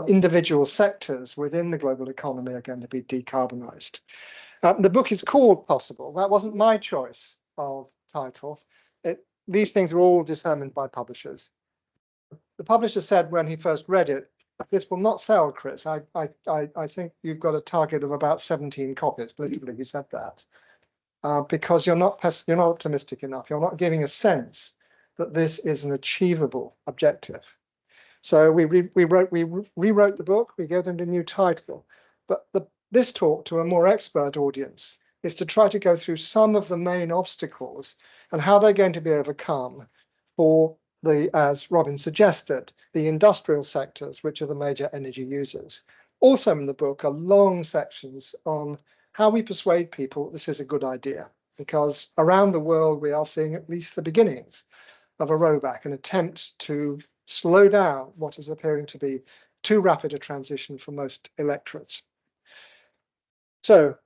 individual sectors within the global economy are going to be decarbonised. The book is called Possible. That wasn't my choice of title. These things are all determined by publishers. The publisher said when he first read it, "This will not sell, Chris. I think you've got a target of about 17 copies." Literally, he said that. Because you're not optimistic enough. You're not giving a sense that this is an achievable objective. So we rewrote the book. We gave them a new title. But this talk to a more expert audience is to try to go through some of the main obstacles and how they're going to be overcome for the, as Robin suggested, the industrial sectors, which are the major energy users. Also in the book are long sections on how we persuade people that this is a good idea, because around the world we are seeing at least the beginnings of a rollback, an attempt to slow down what is appearing to be too rapid a transition for most electorates. So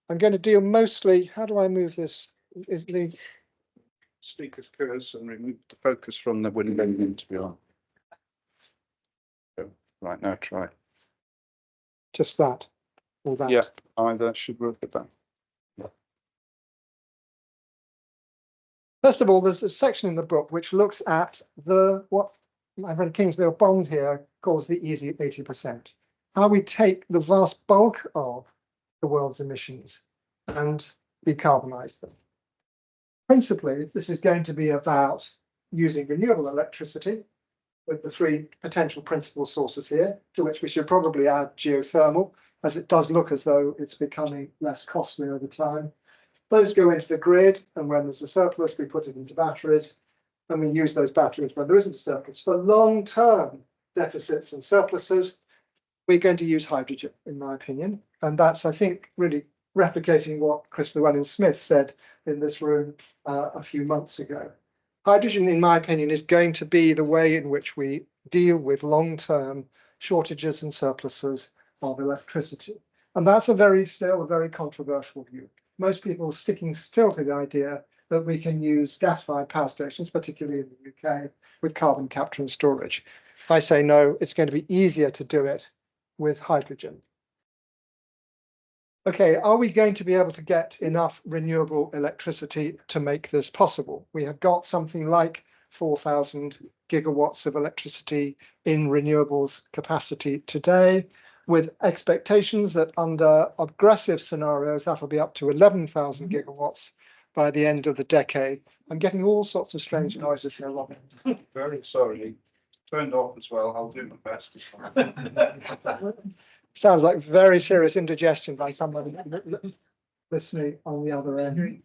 I'm going to deal mostly, how do I move this? Is the speaker's curse and remove the focus from the window to be on. Right, now try. Just that, or that? Yeah, either should work at that. Yeah. First of all, there's a section in the book which looks at what my friend Kingsmill Bond here calls the easy 80%. How we take the vast bulk of the world's emissions and decarbonize them. Principally, this is going to be about using renewable electricity with the three potential principal sources here, to which we should probably add geothermal, as it does look as though it's becoming less costly over time. Those go into the grid, and when there's a surplus, we put it into batteries, and we use those batteries when there isn't a surplus. For long-term deficits and surpluses, we're going to use hydrogen, in my opinion. And that's, I think, really replicating what Chris Llewellyn-Smith said in this room a few months ago. Hydrogen, in my opinion, is going to be the way in which we deal with long-term shortages and surpluses of electricity. And that's still a very controversial view. Most people are sticking still to the idea that we can use gas-fired power stations, particularly in the UK, with carbon capture and storage. I say no, it's going to be easier to do it with hydrogen. Okay, are we going to be able to get enough renewable electricity to make this possible? We have got something like 4,000 gigawatts of electricity in renewables capacity today, with expectations that under aggressive scenarios, that'll be up to 11,000 gigawatts by the end of the decade. I'm getting all sorts of strange noises here, Robin. Very sorry. Turned off as well. I'll do my best. Sounds like very serious indigestion by somebody listening on the other end.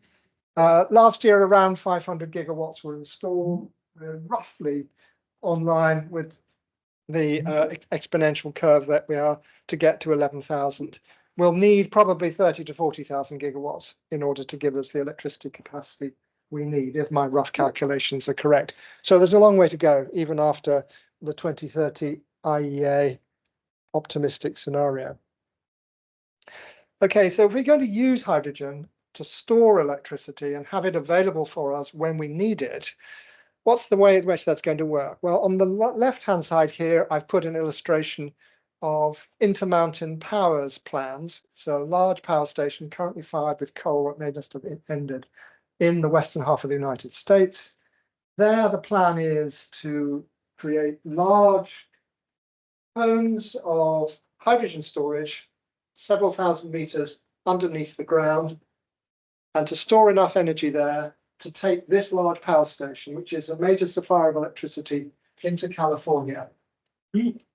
Last year, around 500 gigawatts were installed. We're roughly online with the exponential curve that we are to get to 11,000. We'll need probably 30 to 40,000 gigawatts in order to give us the electricity capacity we need, if my rough calculations are correct. So there's a long way to go, even after the 2030 IEA optimistic scenario. Okay, so if we're going to use hydrogen to store electricity and have it available for us when we need it, what's the way in which that's going to work? Well, on the left-hand side here, I've put an illustration of Intermountain Power's plans. So a large power station currently fired with coal that may just have ended in the western half of the United States. There, the plan is to create large cones of hydrogen storage, several thousand meters underneath the ground, and to store enough energy there to take this large power station, which is a major supplier of electricity, into California,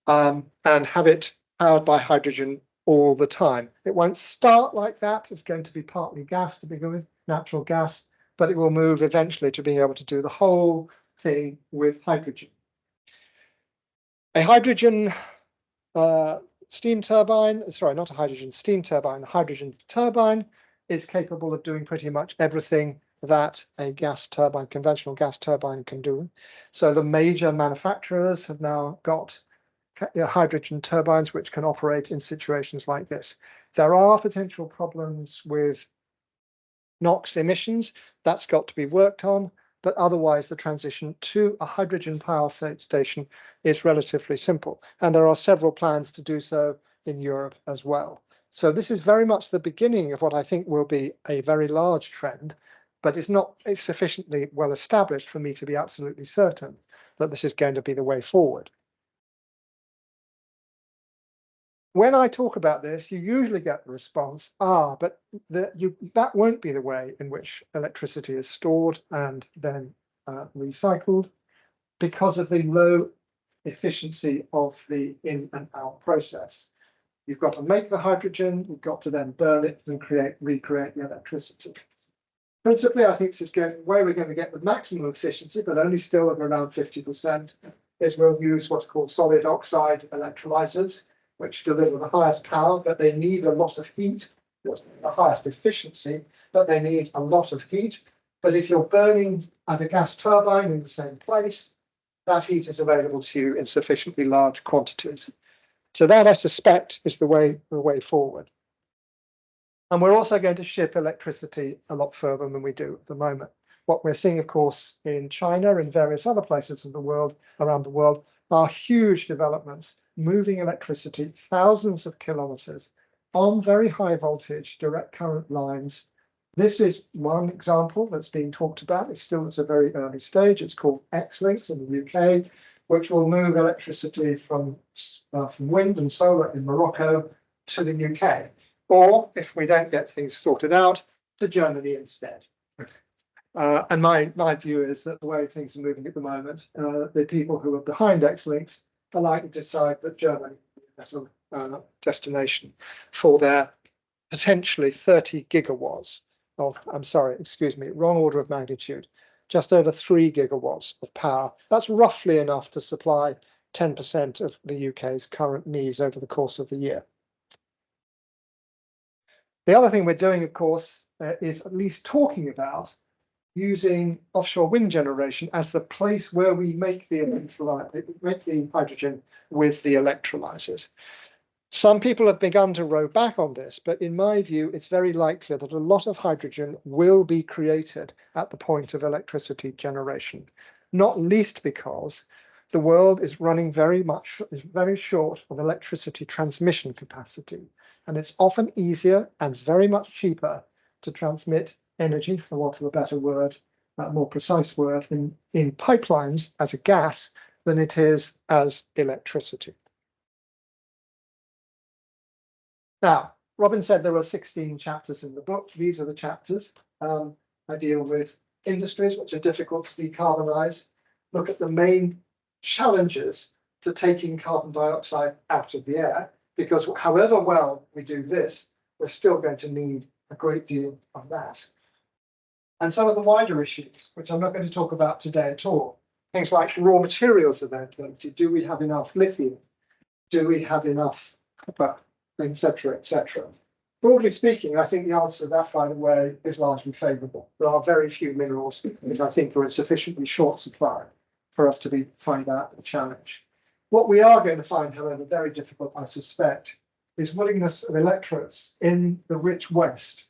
and have it powered by hydrogen all the time. It won't start like that. It's going to be partly gas to begin with, natural gas, but it will move eventually to being able to do the whole thing with hydrogen. A hydrogen steam turbine, sorry, not a hydrogen steam turbine, a hydrogen turbine is capable of doing pretty much everything that a gas turbine, conventional gas turbine, can do. So the major manufacturers have now got hydrogen turbines which can operate in situations like this. There are potential problems with NOx emissions. That's got to be worked on. but otherwise the transition to a hydrogen power station is relatively simple. And there are several plans to do so in Europe as well. So this is very much the beginning of what I think will be a very large trend, but it's sufficiently well established for me to be absolutely certain that this is going to be the way forward. When I talk about this, you usually get the response, but that won't be the way in which electricity is stored and then recycled because of the low efficiency of the in and out process. You've got to make the hydrogen, you've got to then burn it and recreate the electricity. Principally, I think this is where we're going to get the maximum efficiency, but only still at around 50%, is we'll use what's called solid oxide electrolyzers, which deliver the highest power, but they need a lot of heat. That's the highest efficiency, but they need a lot of heat. But if you're burning at a gas turbine in the same place, that heat is available to you in sufficiently large quantities. So that, I suspect, is the way forward. And we're also going to ship electricity a lot further than we do at the moment. What we're seeing, of course, in China and various other places of the world, around the world, are huge developments, moving electricity thousands of kilometers on very high voltage direct current lines. This is one example that's being talked about. It's still at a very early stage. It's called X-Links in the UK, which will move electricity from wind and solar in Morocco to the UK. Or, if we don't get things sorted out, to Germany instead. And my view is that the way things are moving at the moment, the people who are behind X-Links are likely to decide that Germany is a better destination for their potentially 30 gigawatts of, wrong order of magnitude, just over 3 gigawatts of power. That's roughly enough to supply 10% of the UK's current needs over the course of the year. The other thing we're doing, of course, is at least talking about using offshore wind generation as the place where we make the hydrogen with the electrolyzers. Some people have begun to row back on this, but in my view, it's very likely that a lot of hydrogen will be created at the point of electricity generation, not least because the world is running very short of electricity transmission capacity. And it's often easier and very much cheaper to transmit energy, for want of a better word, a more precise word, in pipelines as a gas than it is as electricity. Now, Robin said there were 16 chapters in the book. These are the chapters. I deal with industries which are difficult to decarbonize, look at the main challenges to taking carbon dioxide out of the air, because however well we do this, we're still going to need a great deal of that. And some of the wider issues, which I'm not going to talk about today at all, things like raw materials availability. Do we have enough lithium? Do we have enough copper, etc., etc.? Broadly speaking, I think the answer to that, by the way, is largely favourable. There are very few minerals which I think are in sufficiently short supply for us to find out a challenge. What we are going to find, however, very difficult, I suspect, is willingness of electorates in the rich West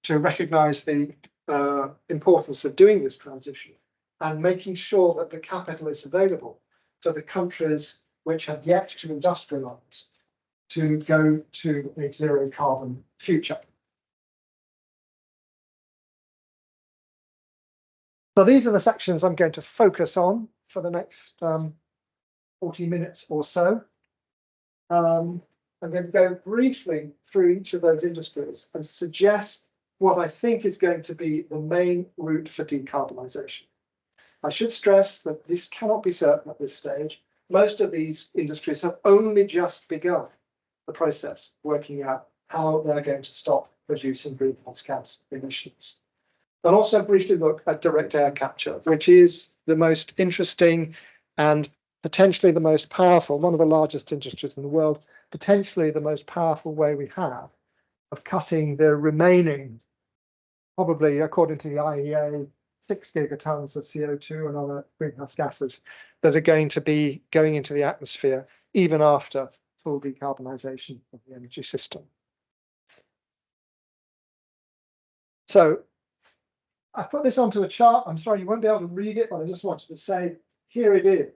to recognise the importance of doing this transition and making sure that the capital is available for the countries which have yet to industrialise to go to a zero carbon future. So these are the sections I'm going to focus on for the next 40 minutes or so. I'm going to go briefly through each of those industries and suggest what I think is going to be the main route for decarbonisation. I should stress that this cannot be certain at this stage. Most of these industries have only just begun the process, working out how they're going to stop producing greenhouse gas emissions. I'll also briefly look at direct air capture, which is the most interesting and potentially the most powerful, one of the largest industries in the world, potentially the most powerful way we have of cutting the remaining, probably according to the IEA, 6 gigatons of CO2 and other greenhouse gases that are going to be going into the atmosphere even after full decarbonisation of the energy system. So I put this onto a chart. I'm sorry you won't be able to read it, but I just wanted to say, here it is.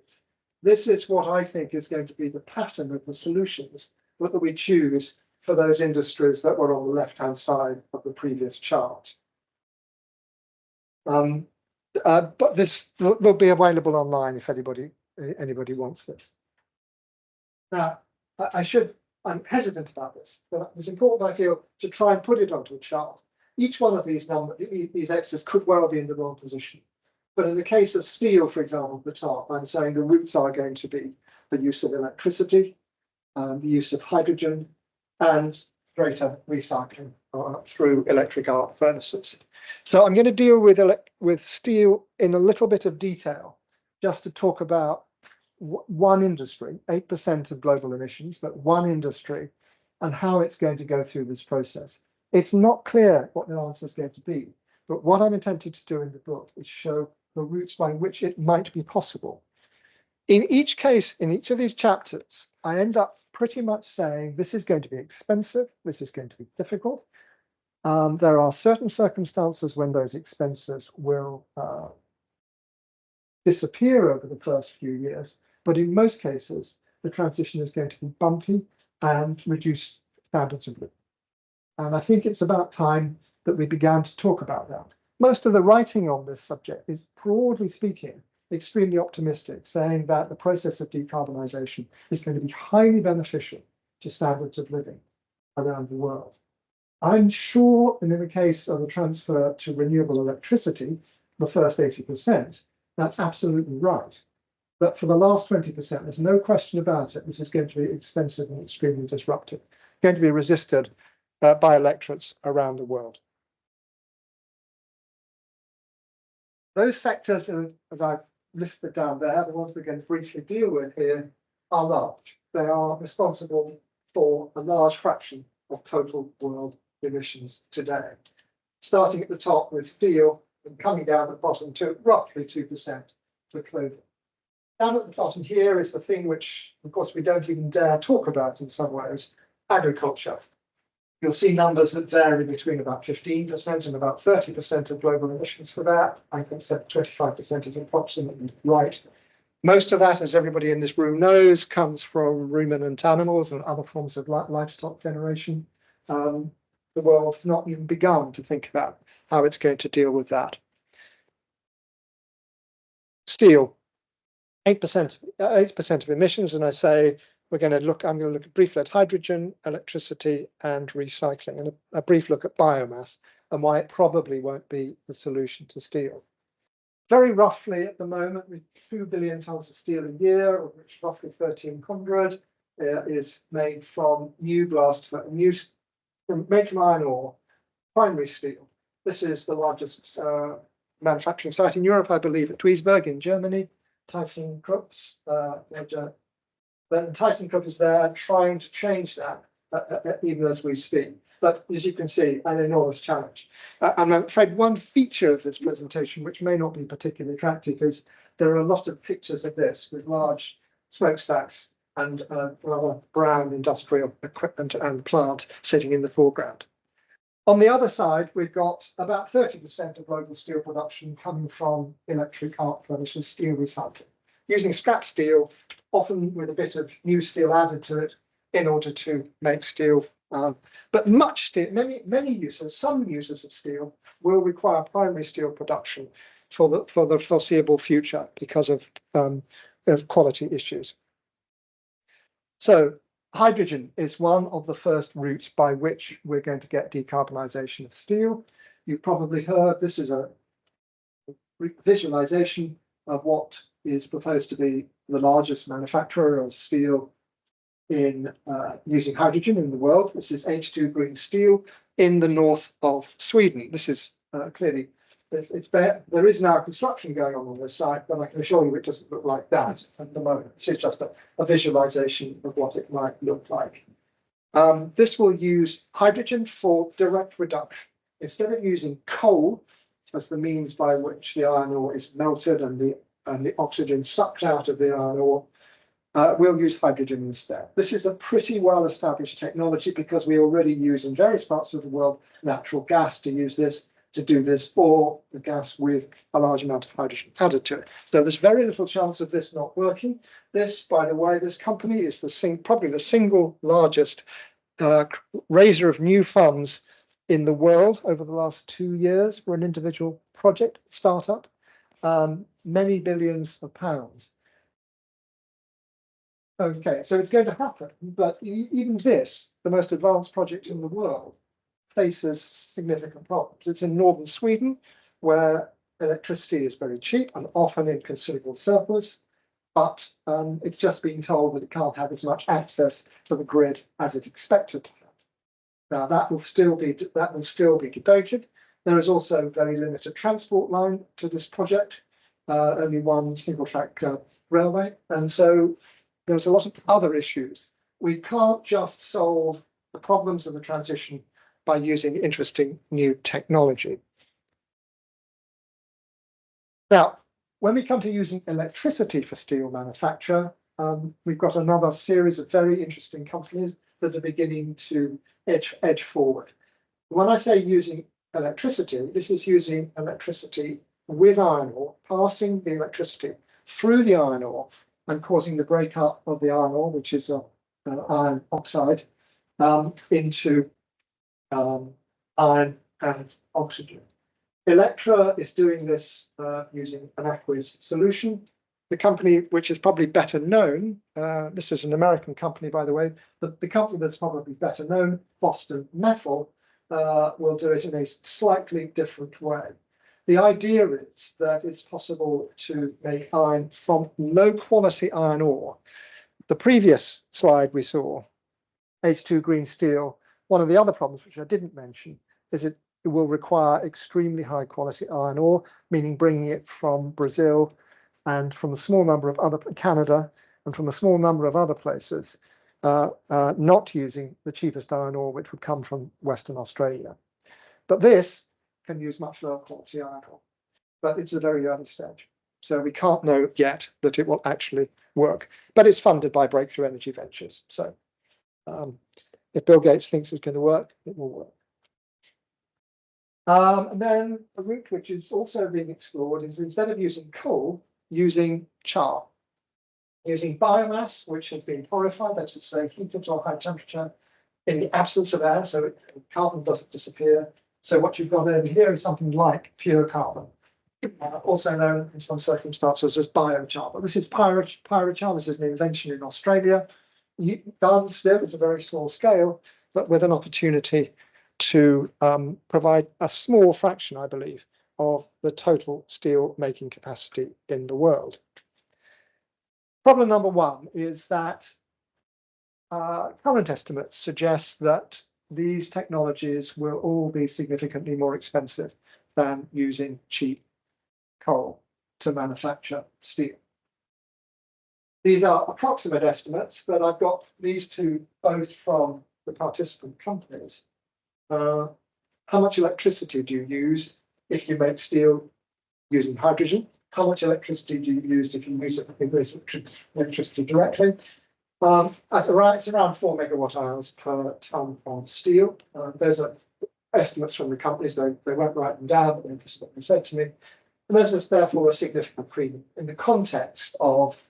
This is what I think is going to be the pattern of the solutions that we choose for those industries that were on the left-hand side of the previous chart. But this will be available online if anybody wants this. Now, I'm hesitant about this, but it's important, I feel, to try and put it onto a chart. Each one of these X's could well be in the wrong position. But in the case of steel, for example, at the top, I'm saying the roots are going to be the use of electricity, the use of hydrogen, and greater recycling through electric arc furnaces. So I'm going to deal with steel in a little bit of detail, just to talk about one industry, 8% of global emissions, but one industry, and how it's going to go through this process. It's not clear what the answer is going to be, but what I'm attempting to do in the book is show the routes by which it might be possible. In each case, in each of these chapters, I end up pretty much saying this is going to be expensive, this is going to be difficult. There are certain circumstances when those expenses will disappear over the first few years, but in most cases, the transition is going to be bumpy and reduce standards of living. And I think it's about time that we began to talk about that. Most of the writing on this subject is, broadly speaking, extremely optimistic, saying that the process of decarbonisation is going to be highly beneficial to standards of living around the world. I'm sure, and in the case of a transfer to renewable electricity, the first 80%, that's absolutely right. But for the last 20%, there's no question about it. This is going to be expensive and extremely disruptive, going to be resisted by electorates around the world. Those sectors, as I've listed down there, the ones we're going to briefly deal with here, are large. They are responsible for a large fraction of total world emissions today. Starting at the top with steel and coming down at the bottom to roughly 2% for clothing. Down at the bottom here is the thing which, of course, we don't even dare talk about in some ways, agriculture. You'll see numbers that vary between about 15% and about 30% of global emissions for that. I think 25% is approximately right. Most of that, as everybody in this room knows, comes from ruminant animals and other forms of livestock generation. The world's not even begun to think about how it's going to deal with that. Steel, 8% of emissions, and I say I'm going to look briefly at hydrogen, electricity, and recycling, and a brief look at biomass and why it probably won't be the solution to steel. Very roughly at the moment, with 2 billion tons of steel a year, of which roughly 1,300 is made from from iron ore, primary steel. This is the largest manufacturing site in Europe, I believe, at Duisburg in Germany. ThyssenKrupp is there trying to change that even as we speak. But as you can see, an enormous challenge. And I'm afraid one feature of this presentation, which may not be particularly attractive, is there are a lot of pictures of this with large smokestacks and rather brown industrial equipment and plant sitting in the foreground. On the other side, we've got about 30% of global steel production coming from electric arc furnaces, steel recycling, using scrap steel, often with a bit of new steel added to it in order to make steel. But much steel, some users of steel will require primary steel production for the foreseeable future because of quality issues. So hydrogen is one of the first routes by which we're going to get decarbonisation of steel. You've probably heard this is a visualization of what is proposed to be the largest manufacturer of steel in using hydrogen in the world. This is H2 Green Steel in the north of Sweden. This is clearly, there is now construction going on this site, but I can assure you it doesn't look like that at the moment. This is just a visualization of what it might look like. This will use hydrogen for direct reduction. Instead of using coal as the means by which the iron ore is melted and the oxygen sucked out of the iron ore, we'll use hydrogen instead. This is a pretty well-established technology because we already use in various parts of the world natural gas to use this. to do this, or the gas with a large amount of hydrogen added to it. So there's very little chance of this not working. This, by the way, this company is probably the single largest raiser of new funds in the world over the last 2 years for an individual project startup, many billions of pounds. Okay, so it's going to happen, but even this, the most advanced project in the world, faces significant problems. It's in northern Sweden, where electricity is very cheap and often in considerable surplus, but it's just being told that it can't have as much access to the grid as it expected to have. Now that will still be debated. There is also very limited transport line to this project, only one single track railway, and so there's a lot of other issues. We can't just solve the problems of the transition by using interesting new technology. Now, when we come to using electricity for steel manufacture, we've got another series of very interesting companies that are beginning to edge forward. When I say using electricity, this is using electricity with iron ore, passing the electricity through the iron ore and causing the breakup of the iron ore, which is iron oxide, into iron and oxygen. Electra is doing this using an aqueous solution. The company which is probably better known, this is an American company, by the way, but the company that's probably better known, Boston Metal, will do it in a slightly different way. The idea is that it's possible to make iron from low quality iron ore. The previous slide we saw, H2 green steel, one of the other problems which I didn't mention is it will require extremely high quality iron ore, meaning bringing it from Brazil and from a small number of other, Canada, and from a small number of other places, not using the cheapest iron ore, which would come from Western Australia. But this can use much lower quality iron ore, but it's a very early stage. So we can't know yet that it will actually work, but it's funded by Breakthrough Energy Ventures. So if Bill Gates thinks it's going to work, it will work. And then a route which is also being explored is, instead of using coal, using char, using biomass, which has been purified, that's to say heated to a high temperature in the absence of air, so carbon doesn't disappear. So what you've got over here is something like pure carbon, also known in some circumstances as biochar. But this is pyrochar. This is an invention in Australia, done still at a very small scale, but with an opportunity to provide a small fraction, I believe, of the total steel making capacity in the world. Problem number one is that current estimates suggest that these technologies will all be significantly more expensive than using cheap coal to manufacture steel. These are approximate estimates, but I've got these two both from the participant companies. How much electricity do you use if you make steel using hydrogen? How much electricity do you use if you use electricity directly? It's around 4 megawatt hours per ton of steel. Those are estimates from the companies. They won't write them down, but this is what they said to me. And there's therefore a significant premium in the context of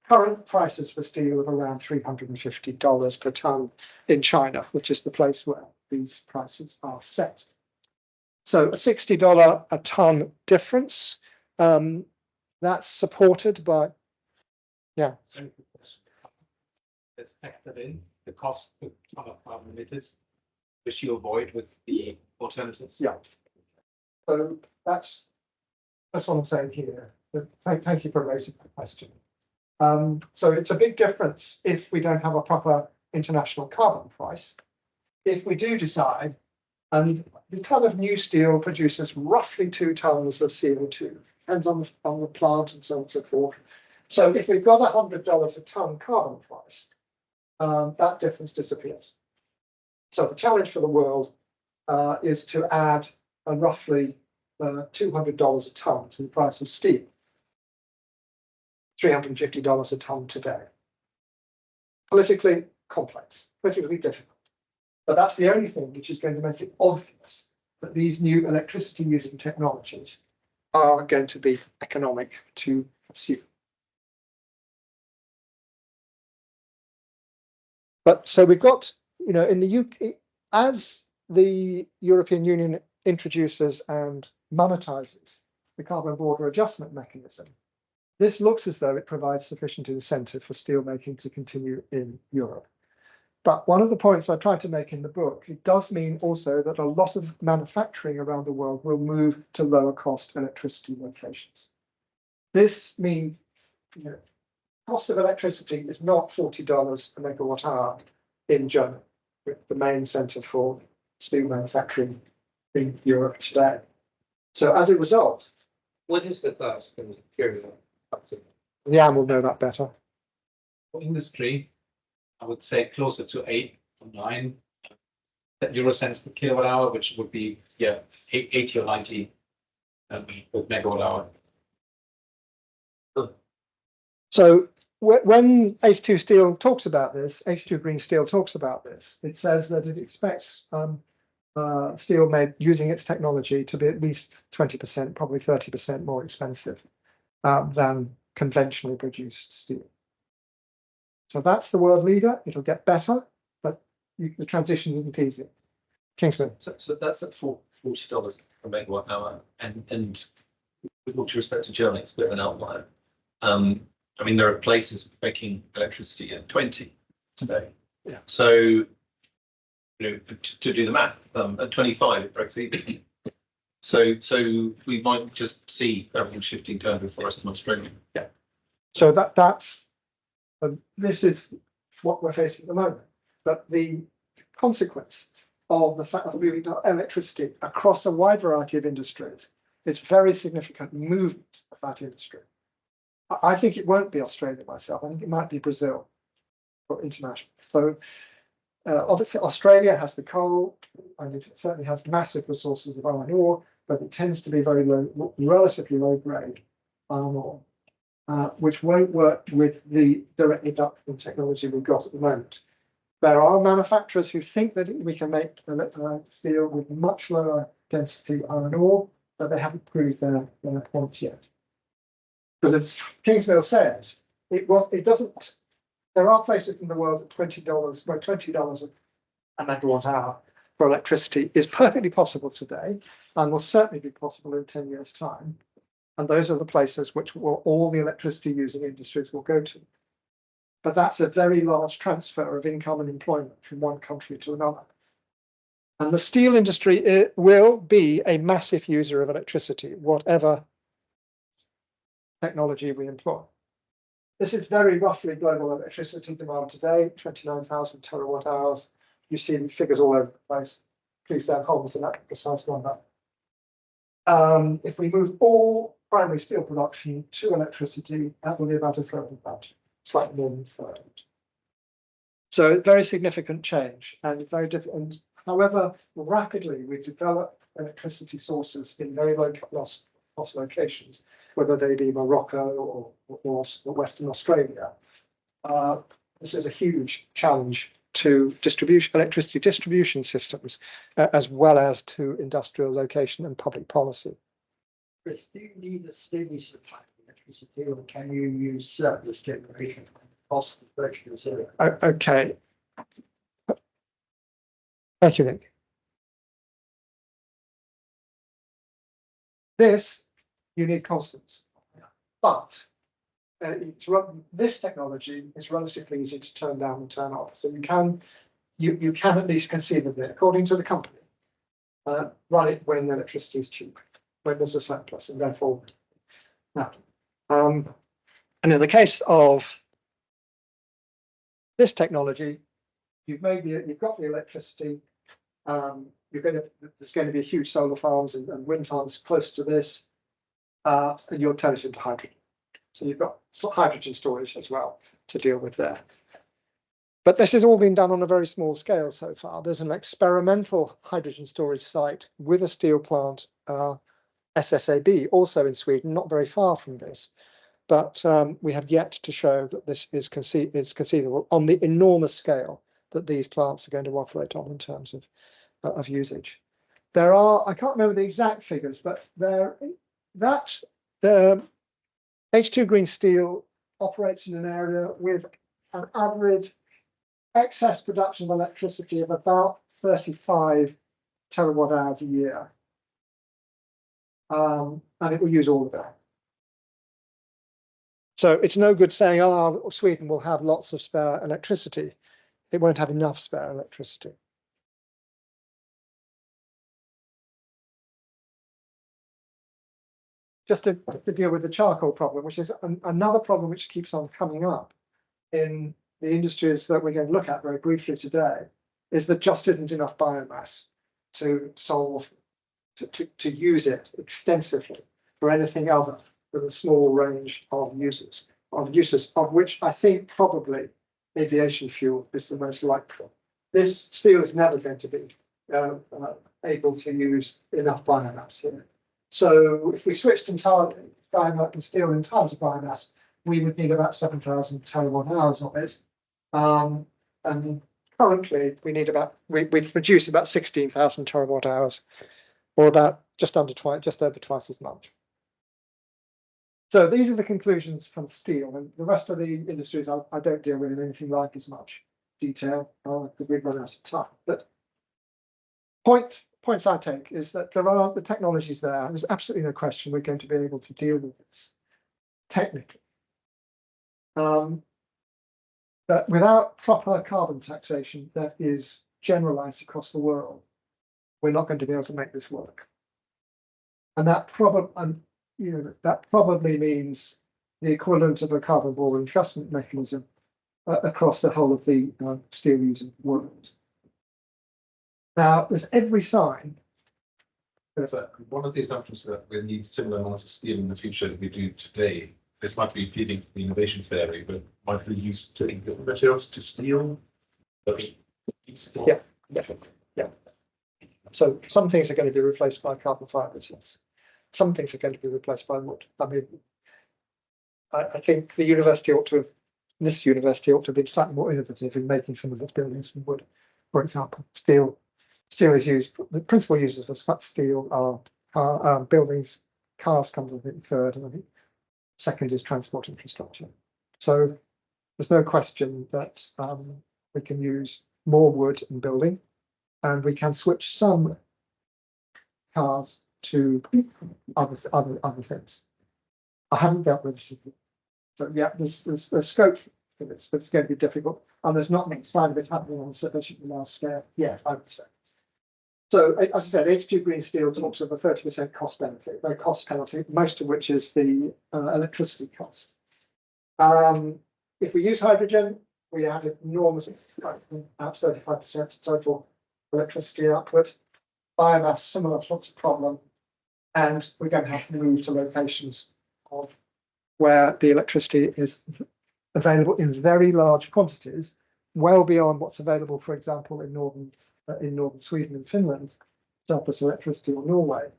current prices for steel of around $350 per ton in China, which is the place where these prices are set. So a $60 a ton difference, that's supported by, yeah. That's factored in the cost per ton of carbon emitters, which you avoid with the alternatives. Yeah. So that's what I'm saying here. But thank you for raising the question. So it's a big difference if we don't have a proper international carbon price. If we do decide, and the ton of new steel produces roughly 2 tons of CO2, depends on the plant and so on and so forth. So if we've got $100 a ton carbon price, that difference disappears. So the challenge for the world is to add roughly $200 a ton to the price of steel, $350 a ton today. Politically complex, politically difficult, but that's the only thing which is going to make it obvious that these new electricity using technologies are going to be economic to pursue. But so we've got, you know, in the UK, as the European Union introduces and monetizes the carbon border adjustment mechanism, this looks as though it provides sufficient incentive for steelmaking to continue in Europe. But one of the points I tried to make in the book, it does mean also that a lot of manufacturing around the world will move to lower cost electricity locations. This means, you know, cost of electricity is not $40 a megawatt hour in Germany, the main centre for steel manufacturing in Europe today. So as a result, What is the cost in the period? Jan will know that better. For industry, I would say closer to 8 or 9 euro cents per kilowatt hour, which would be 80 or 90 per megawatt hour. So when H2 Steel talks about this, H2 Green Steel talks about this, it says that it expects steel made using its technology to be at least 20%, probably 30% more expensive than conventionally produced steel. So that's the world leader. It'll get better, but the transition isn't easy. Kingsman. So that's at $40 per megawatt hour, and with all due respect to Germany, it's a bit of an outlier. I mean, there are places making electricity at 20 today. Yeah. So, you know, to do the math, at 25 it breaks even. So we might just see everything shifting to for us in Australia. Yeah. So that's this is what we're facing at the moment. But the consequence of the fact of moving to electricity across a wide variety of industries is very significant movement of that industry. I think it won't be Australia myself. I think it might be Brazil or international. So obviously Australia has the coal, and it certainly has massive resources of iron ore, but it tends to be very low, relatively low grade iron ore, which won't work with the direct reduction technology we've got at the moment. There are manufacturers who think that we can make steel with much lower density iron ore, but they haven't proved their point yet. But as Kingsmill says, it doesn't. There are places in the world at $20, where $20 a megawatt hour for electricity is perfectly possible today, and will certainly be possible in 10 years' time. And those are the places which all the electricity using industries will go to. But that's a very large transfer of income and employment from one country to another. And the steel industry will be a massive user of electricity, whatever technology we employ. This is very roughly global electricity demand today, 29,000 terawatt hours. You see the figures all over the place. Please don't hold me to that precise number. If we move all primary steel production to electricity, that will be about a third of that, slightly more than a third. So very significant change and very different. However rapidly we develop electricity sources in very low cost locations, whether they be Morocco or Western Australia. This is a huge challenge to electricity distribution systems, as well as to industrial location and public policy. Chris, do you need a steady supply of electricity, or can you use surplus generation? Cost is virtually zero. Okay. Thank you, Nick. This, you need constants, but this technology is relatively easy to turn down and turn off. So you can at least conceivably, according to the company, run it when electricity is cheap, when there's a surplus, and therefore now. And in the case of this technology, you've got the electricity. There's going to be huge solar farms and wind farms close to this, and you'll turn it into hydrogen. So you've got hydrogen storage as well to deal with there. But this has all been done on a very small scale so far. There's an experimental hydrogen storage site with a steel plant, SSAB, also in Sweden, not very far from this. But we have yet to show that this is conceivable on the enormous scale that these plants are going to operate on in terms of usage. there are, I can't remember the exact figures, but the H2 green steel operates in an area with an average excess production of electricity of about 35 terawatt hours a year. And it will use all of that. So it's no good saying, oh, Sweden will have lots of spare electricity. It won't have enough spare electricity. Just to deal with the charcoal problem, which is another problem which keeps on coming up in the industries that we're going to look at very briefly today, is that just isn't enough biomass to solve, to use it extensively for anything other than a small range of uses, of which I think probably aviation fuel is the most likely. This steel is never going to be able to use enough biomass here. So if we switched entirely to steel entirely to biomass, we would need about 7,000 terawatt hours of it. And currently we need we produce about 16,000 terawatt hours, or about just over twice as much. So these are the conclusions from steel, and the rest of the industries I don't deal with in anything like as much detail because we've run out of time. But points I take is that there are the technologies there. There's absolutely no question we're going to be able to deal with this technically. But without proper carbon taxation that is generalized across the world, we're not going to be able to make this work. And that probably means the equivalent of a carbon border adjustment mechanism across the whole of the steel using world. Now, there's every sign. So one of the assumptions that we need similar amounts of steel in the future as we do today. This might be feeding the innovation theory, but might we use certain materials to steel? Yeah. So some things are going to be replaced by carbon fibers. Yes. Some things are going to be replaced by wood. I mean, I think this university ought to have been slightly more innovative in making some of its buildings from wood. For example, steel is used. The principal uses for steel are buildings. Cars comes, I think, third, and I think second is transport infrastructure. So there's no question that we can use more wood in building, and we can switch some cars to other things. I haven't dealt with this. So yeah, there's scope for this, but it's going to be difficult, and there's not much sign of it happening on a sufficiently large scale yet, I would say. So as I said, H2 green steel talks of a 30% cost benefit, no cost penalty, most of which is the electricity cost. If we use hydrogen, we add enormous, perhaps 35% total electricity output. Biomass, similar sorts of problem, and we're going to have to move to locations of where the electricity is available in very large quantities, well beyond what's available, for example, in northern Sweden and Finland, surplus electricity, or Norway,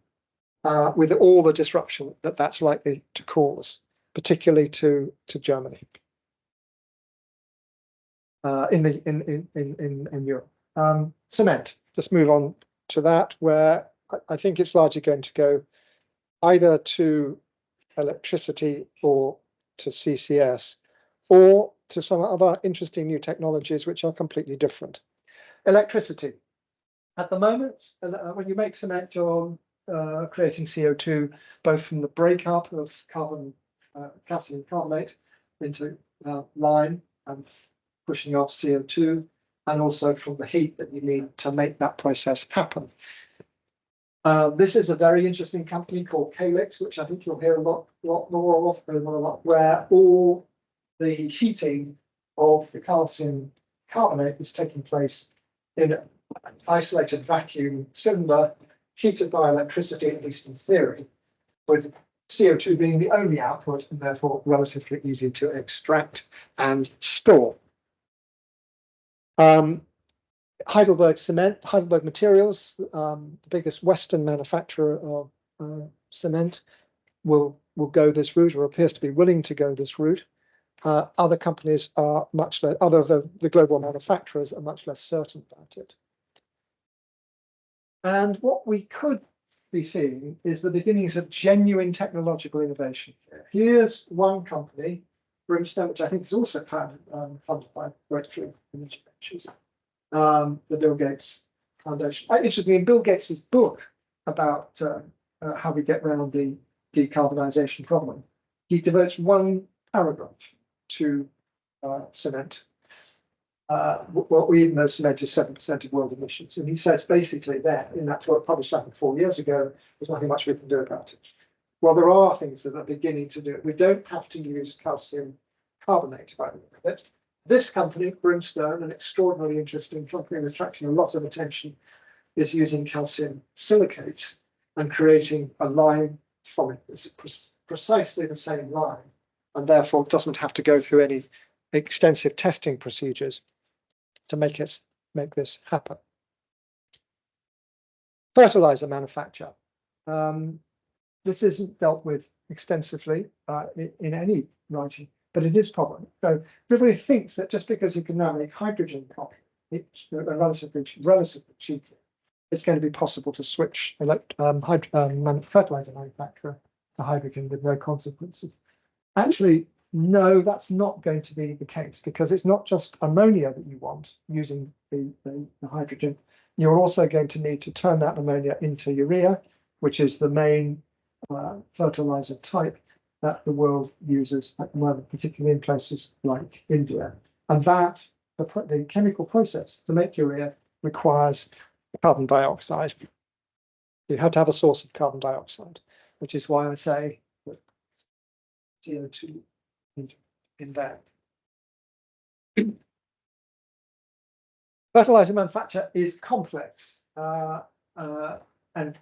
with all the disruption that that's likely to cause, particularly to Germany in Europe. Cement. Just move on to that, where I think it's largely going to go either to electricity or to CCS, or to some other interesting new technologies which are completely different. Electricity. At the moment, when you make cement, you're creating CO2, both from the breakup of calcium carbonate into lime and pushing off CO2, and also from the heat that you need to make that process happen. This is a very interesting company called Calyx, which I think you'll hear a lot more of, where all the heating of the calcium carbonate is taking place in an isolated vacuum cylinder, heated by electricity, at least in theory, with CO2 being the only output, and therefore relatively easy to extract and store. Heidelberg Materials, the biggest Western manufacturer of cement, will go this route, or appears to be willing to go this route. Other companies are much less, the global manufacturers are much less certain about it. And what we could be seeing is the beginnings of genuine technological innovation. Here's one company, Brimstone, which I think is also funded by Breakthrough Image Ventures, the Bill Gates Foundation. Interestingly, in Bill Gates's book about how we get around the decarbonisation problem, he devotes one paragraph to cement. What we know cement is 7% of world emissions, and he says basically there in that book published I think 4 years ago, there's nothing much we can do about it. Well, there are things that are beginning to do it. We don't have to use calcium carbonate, by the way of it. This company, Brimstone, an extraordinarily interesting company and attracting a lot of attention, is using calcium silicate and creating a line from it. It's precisely the same line, and therefore doesn't have to go through any extensive testing procedures to make this happen. Fertilizer manufacture. This isn't dealt with extensively in any writing, but it is problem. So everybody thinks that just because you can now make hydrogen relatively cheaply, it's going to be possible to switch fertilizer manufacturer to hydrogen with no consequences. Actually, no, that's not going to be the case, because it's not just ammonia that you want using the hydrogen. You're also going to need to turn that ammonia into urea, which is the main fertilizer type that the world uses at the moment, particularly in places like India. And that the chemical process to make urea requires carbon dioxide. You have to have a source of carbon dioxide, which is why I say that CO2 in there. Fertilizer manufacture is complex and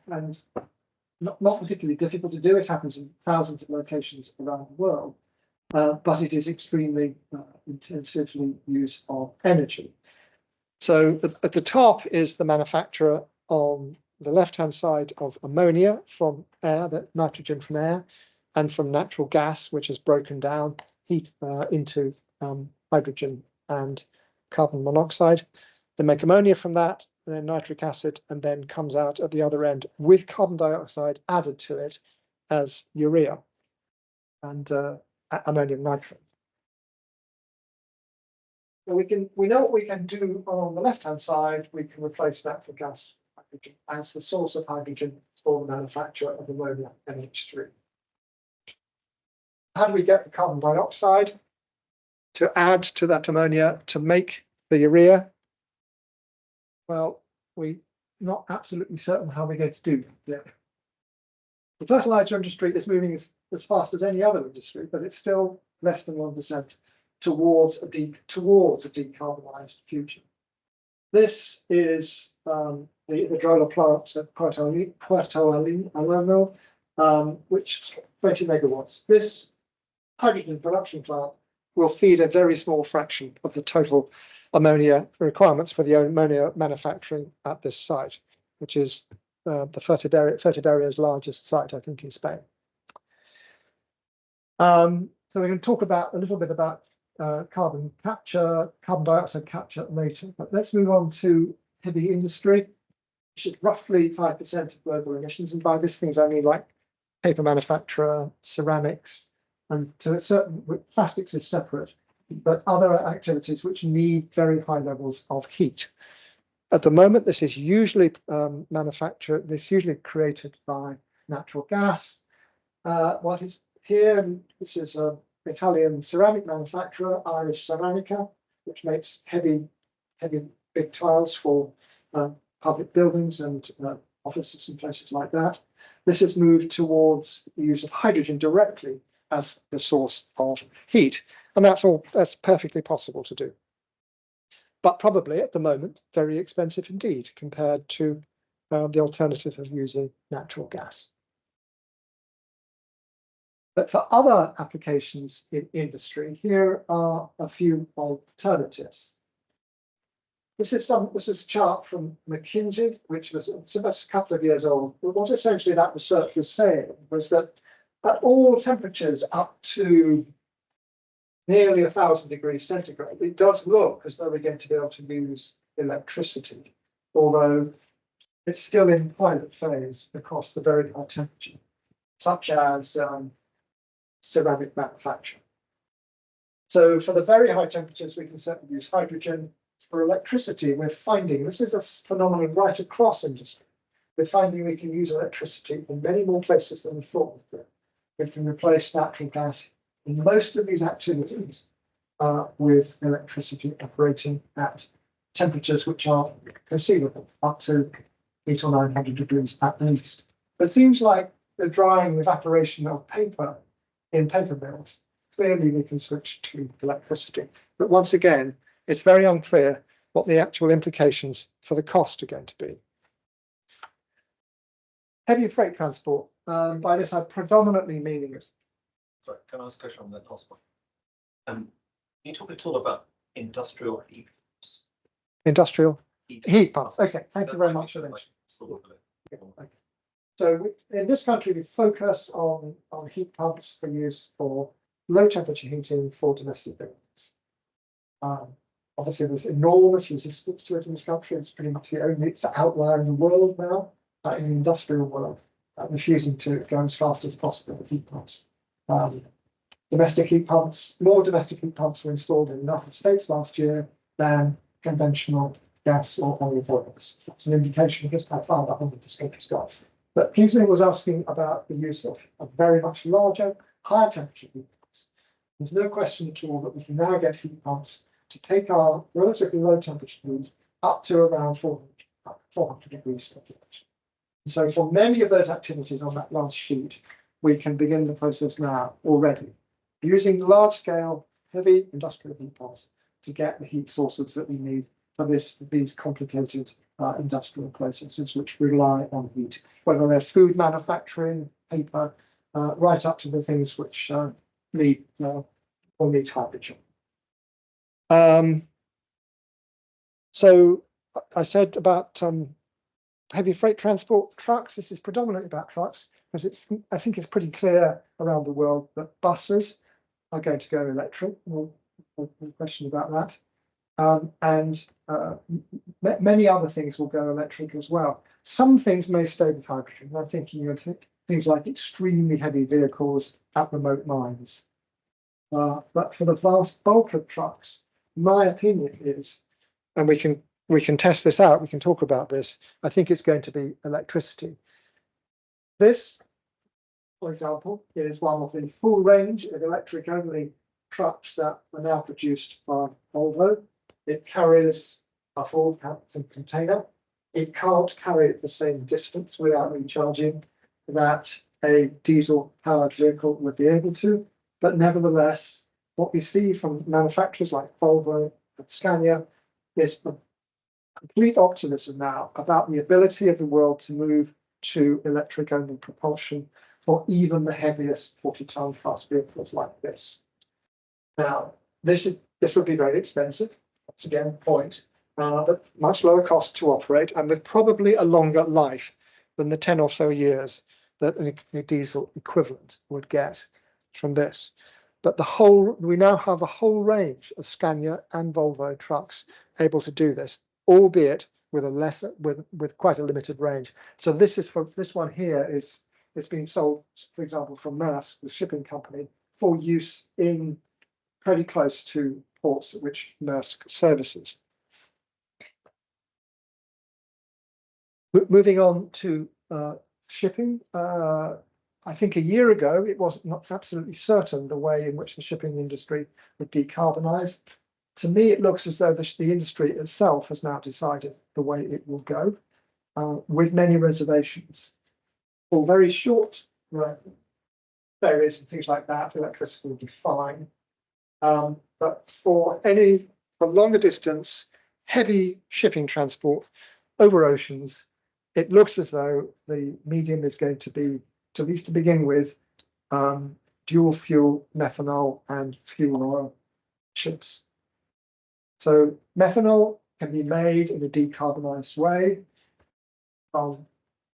not particularly difficult to do. It happens in thousands of locations around the world, but it is extremely intensively used of energy. So at the top is the manufacturer on the left-hand side of ammonia from air, that nitrogen from air, and from natural gas, which is broken down heat into hydrogen and carbon monoxide. They make ammonia from that, then nitric acid, and then comes out at the other end with carbon dioxide added to it as urea and ammonium nitrate. So we know what we can do on the left-hand side. We can replace natural gas hydrogen as the source of hydrogen for the manufacture of ammonia NH3. How do we get the carbon dioxide to add to that ammonia to make the urea? Well, we're not absolutely certain how we're going to do that yet. The fertilizer industry is moving as fast as any other industry, but it's still less than 1% towards a decarbonised future. This is the hydrolar plant at Puerto Aleno, which is 20 megawatts. This hydrogen production plant will feed a very small fraction of the total ammonia requirements for the ammonia manufacturing at this site, which is the Fertiberia's largest site, I think, in Spain. So we can talk a little bit about carbon dioxide capture later, but let's move on to heavy industry, which is roughly 5% of global emissions. And by this things I mean like paper manufacturer, ceramics, and to a certain plastics is separate, but other activities which need very high levels of heat. At the moment, this is usually usually created by natural gas. What is here, this is an Italian ceramic manufacturer, Irish Ceramica, which makes heavy big tiles for public buildings and offices and places like that. This has moved towards the use of hydrogen directly as the source of heat, and that's perfectly possible to do, but probably at the moment very expensive indeed compared to the alternative of using natural gas. But for other applications in industry, here are a few alternatives. This is a chart from McKinsey, which was a couple of years old. What essentially that research was saying was that at all temperatures up to nearly 1,000 degrees centigrade, it does look as though we're going to be able to use electricity, although it's still in pilot phase across the very high temperature, such as ceramic manufacture. So for the very high temperatures, we can certainly use hydrogen. For electricity, we're finding, this is a phenomenon right across industry, we're finding we can use electricity in many more places than we thought we could. We can replace natural gas in most of these activities with electricity operating at temperatures which are conceivable, up to 800 or 900 degrees at least. But things like the drying evaporation of paper in paper mills, clearly we can switch to electricity. But once again, it's very unclear what the actual implications for the cost are going to be. Heavy freight transport, by this I'm predominantly meaning. Sorry, can I ask a question on that last one? Can you talk at all about industrial heat pumps? Industrial heat pumps. Okay, thank you very much for that. Okay. So in this country, we focus on heat pumps for use for low temperature heating for domestic buildings. Obviously, there's enormous resistance to it in this country. It's pretty much the only outlier in the world now, in the industrial world, refusing to go as fast as possible with heat pumps. Domestic heat pumps, more domestic heat pumps were installed in the United States last year than conventional gas or oil boilers. That's an indication of just how far behind this country's got. But Kingsman was asking about the use of a very much larger, higher temperature heat pumps. There's no question at all that we can now get heat pumps to take our relatively low temperature heat up to around 400 degrees circulation. So for many of those activities on that last sheet, we can begin the process now already, using large-scale, heavy industrial heat pumps to get the heat sources that we need for these complicated industrial processes which rely on heat, whether they're food manufacturing, paper, right up to the things which need hydrogen. So I said about heavy freight transport, trucks. This is predominantly about trucks, because I think it's pretty clear around the world that buses are going to go electric. No question about that. And many other things will go electric as well. Some things may stay with hydrogen. I'm thinking of things like extremely heavy vehicles at remote mines. But for the vast bulk of trucks, my opinion is, and we can test this out, we can talk about this, I think it's going to be electricity. This, for example, is one of the full range of electric only trucks that are now produced by Volvo. It carries a full container. It can't carry it the same distance without recharging that a diesel powered vehicle would be able to. But nevertheless, what we see from manufacturers like Volvo and Scania is a complete optimism now about the ability of the world to move to electric only propulsion for even the heaviest 40-ton plus vehicles like this. Now, this would be very expensive. That's again the point, but much lower cost to operate and with probably a longer life than the 10 or so years that a diesel equivalent would get from this. But we now have a whole range of Scania and Volvo trucks able to do this, albeit with with quite a limited range. So this one here it's being sold, for example, from Maersk, the shipping company, for use in pretty close to ports at which Maersk services. Moving on to shipping, I think a year ago it was not absolutely certain the way in which the shipping industry would decarbonize. To me, it looks as though the industry itself has now decided the way it will go, with many reservations. For very short ferries and things like that, electricity will be fine. But for longer distance, heavy shipping transport over oceans, it looks as though the medium is going to be, at least to begin with, dual fuel methanol and fuel oil ships. So methanol can be made in a decarbonized way from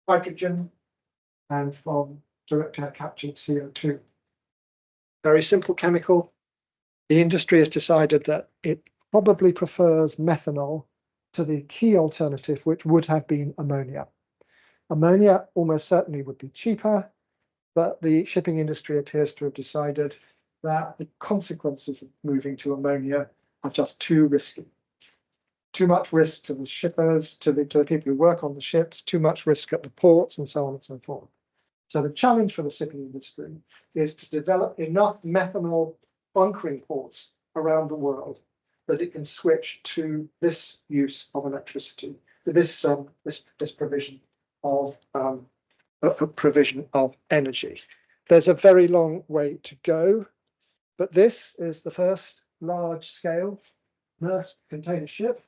hydrogen and from direct air captured CO2. Very simple chemical. The industry has decided that it probably prefers methanol to the key alternative, which would have been ammonia. Ammonia almost certainly would be cheaper, but the shipping industry appears to have decided that the consequences of moving to ammonia are just too risky. Too much risk to the shippers, to the people who work on the ships, too much risk at the ports, and so on and so forth. So the challenge for the shipping industry is to develop enough methanol bunkering ports around the world that it can switch to this use of electricity, to this provision of a provision of energy. There's a very long way to go, but this is the first large-scale Maersk container ship,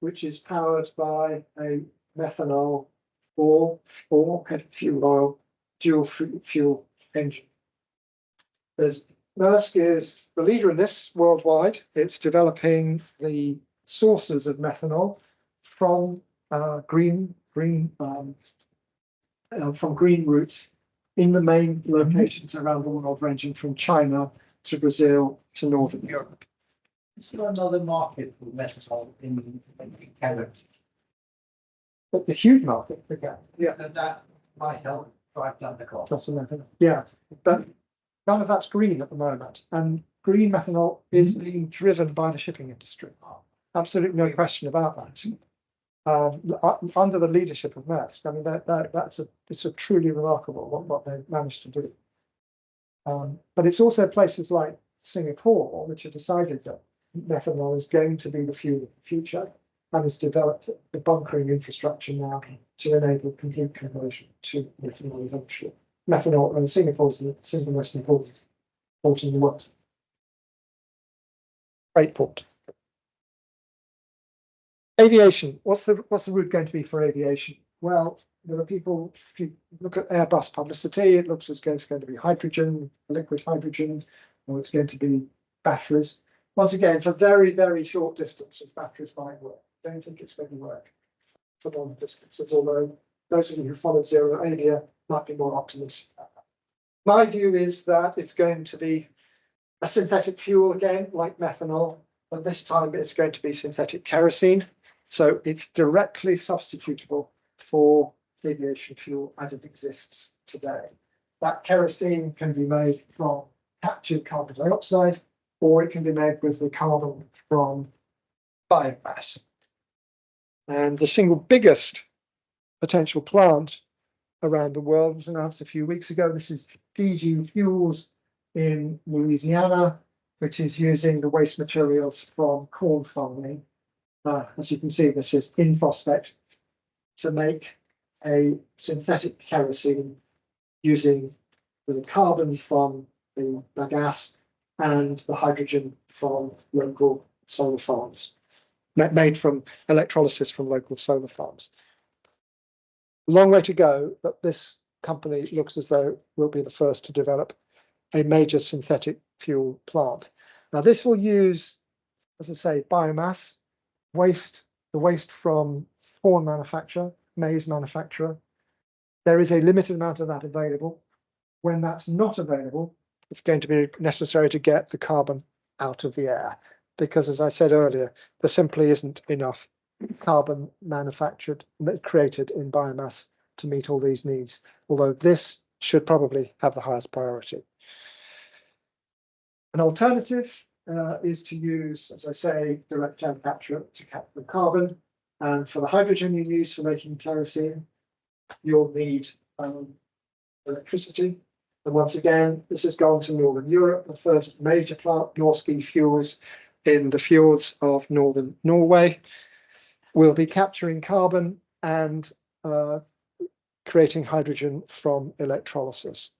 which is powered by a methanol or heavy fuel oil dual fuel engine. Maersk is the leader in this worldwide. It's developing the sources of methanol from green routes in the main locations around the world, ranging from China to Brazil to Northern Europe. Is there another market for methanol in Canada? But the huge market, Okay. Yeah. And that might help drive down the cost. plus the methanol. Yeah, but none of that's green at the moment, and green methanol is being driven by the shipping industry. Absolutely no question about that. Under the leadership of Maersk, I mean it's a truly remarkable what they've managed to do. But it's also places like Singapore which have decided that methanol is going to be the fuel of the future, and has developed the bunkering infrastructure now to enable complete conversion to methanol eventually. Methanol, and Singapore is the single most important port in the world. Great port. Aviation. What's the route going to be for aviation? Well, there are people. If you look at Airbus publicity, it looks as though it's going to be hydrogen, liquid hydrogen, or it's going to be batteries. Once again, for very, very short distances, batteries might work. I don't think it's going to work for long distances, although those of you who followed Zero Avia might be more optimistic. My view is that it's going to be a synthetic fuel again, like methanol, but this time it's going to be synthetic kerosene. So it's directly substitutable for aviation fuel as it exists today. That kerosene can be made from captured carbon dioxide, or it can be made with the carbon from biomass. And the single biggest potential plant around the world was announced a few weeks ago. This is DG Fuels in Louisiana, which is using the waste materials from corn farming. As you can see, this is in phosphate to make a synthetic kerosene using the carbon from the bagasse and the hydrogen from local solar farms, made from electrolysis from local solar farms. Long way to go, but this company looks as though will be the first to develop a major synthetic fuel plant. Now, this will use, as I say, biomass, the waste from corn manufacture, maize manufacturer. There is a limited amount of that available. When that's not available, it's going to be necessary to get the carbon out of the air, because, as I said earlier, there simply isn't enough carbon created in biomass to meet all these needs, although this should probably have the highest priority. An alternative is to use, as I say, direct air capture to capture the carbon, and for the hydrogen you use for making kerosene, you'll need electricity. And once again, this has gone to Northern Europe, the first major plant, Norske Fuels, in the fjords of northern Norway, will be capturing carbon and creating hydrogen from electrolysis.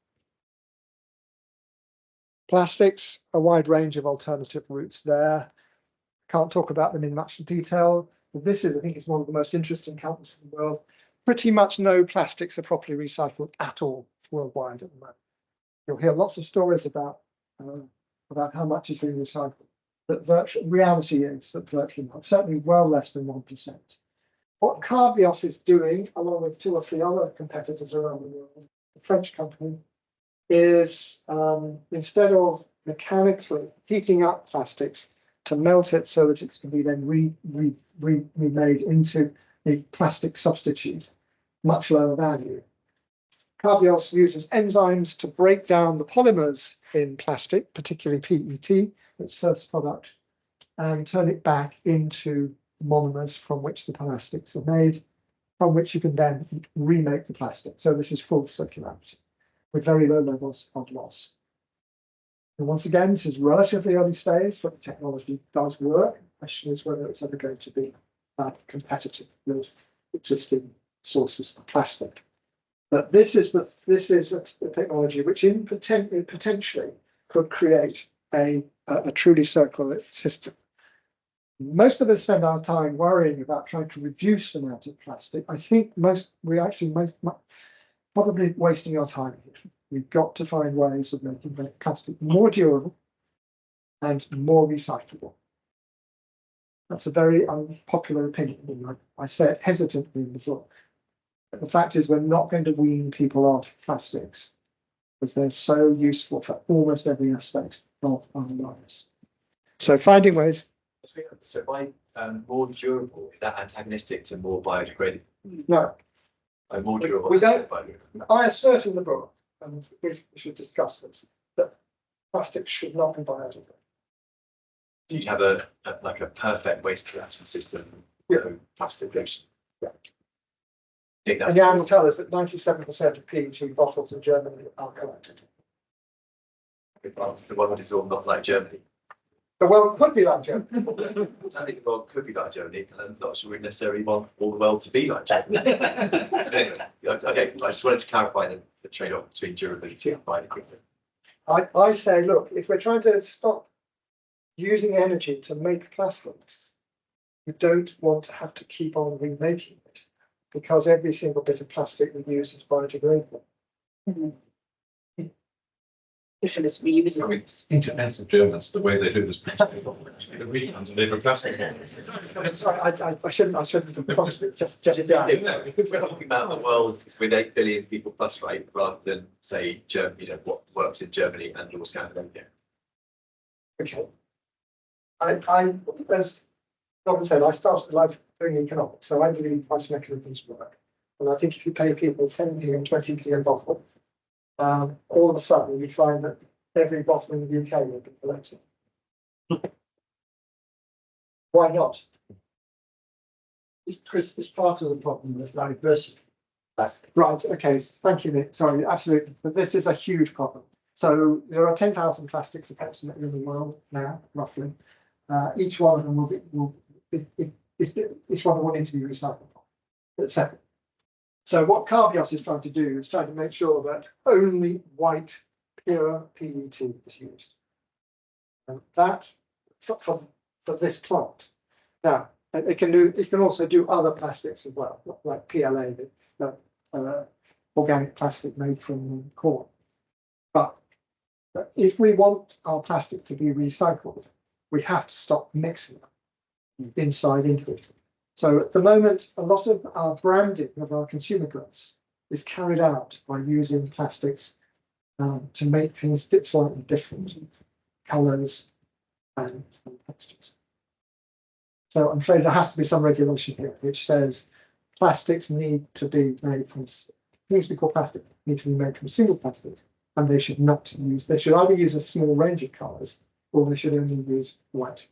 Plastics, a wide range of alternative routes there. Can't talk about them in much detail. But this is, I think, it's one of the most interesting companies in the world. Pretty much no plastics are properly recycled at all worldwide at the moment. You'll hear lots of stories about how much is being recycled. But reality is that virtually not, certainly well less than 1%. What Carbios is doing, along with 2 or 3 other competitors around the world, a French company, is instead of mechanically heating up plastics to melt it so that it can be then remade into a plastic substitute, much lower value. Carbios uses enzymes to break down the polymers in plastic, particularly PET, its first product, and turn it back into monomers from which the plastics are made, from which you can then remake the plastic. So this is full circularity with very low levels of loss. And once again, this is relatively early stage, but the technology does work. The question is whether it's ever going to be competitive with existing sources of plastic. But this is a technology which potentially could create a truly circular system. Most of us spend our time worrying about trying to reduce the amount of plastic. I think we're actually probably wasting our time here. We've got to find ways of making plastic more durable and more recyclable. That's a very unpopular opinion. I say it hesitantly in the book. But the fact is, we're not going to wean people off plastics because they're so useful for almost every aspect of our lives. So finding ways. So by more durable, is that antagonistic to more biodegradable? No. So more durable. We don't. I assert in the book, and we should discuss this, that plastics should not be biodegradable. Do you have a perfect waste collection system? Yeah. Plastic collection. Yeah. I think that's And Jan will tell us that 97% of PET bottles in Germany are collected. the world is all not like Germany. The world could be like Germany. I think the world could be like Germany, and I'm not sure we necessarily want all the world to be like Germany. Anyway, okay, I just wanted to clarify the trade-off between durability and biodegradability. I say, look, if we're trying to stop using energy to make plastics, you don't want to have to keep on remaking it because every single bit of plastic we use is biodegradable. If it is reusable. I mean, in defense of Germans, the way they do this, the refund deliver plastic. Sorry, I shouldn't have contributed, just If we're talking about a world with 8 billion people plus, right, rather than say Germany, what works in Germany and or Scandinavia. Okay. I as Robin said, I started life doing economics, so I believe price mechanisms work. And I think if you pay people 10p and 20p a bottle, all of a sudden you find that every bottle in the UK will be collected. Why not? Chris, it's part of the problem with diversity. Right, okay, thank you, Nick. Sorry, absolutely. But this is a huge problem. So there are 10,000 plastics approximately in the world now, roughly. Each one of them each one will need to be recyclable. Etc. So what Carbios is trying to do is trying to make sure that only white, pure PET is used. And that for this plant. Now it can also do other plastics as well, like PLA, organic plastic made from corn. But if we want our plastic to be recycled, we have to stop mixing them inside into it. So at the moment, a lot of our branding of our consumer goods is carried out by using plastics to make things slightly different, colours and textures. So I'm afraid there has to be some regulation here which says plastics need to be made from things we call plastic need to be made from single plastics, and they should not use. They should either use a small range of colours, or they should only use white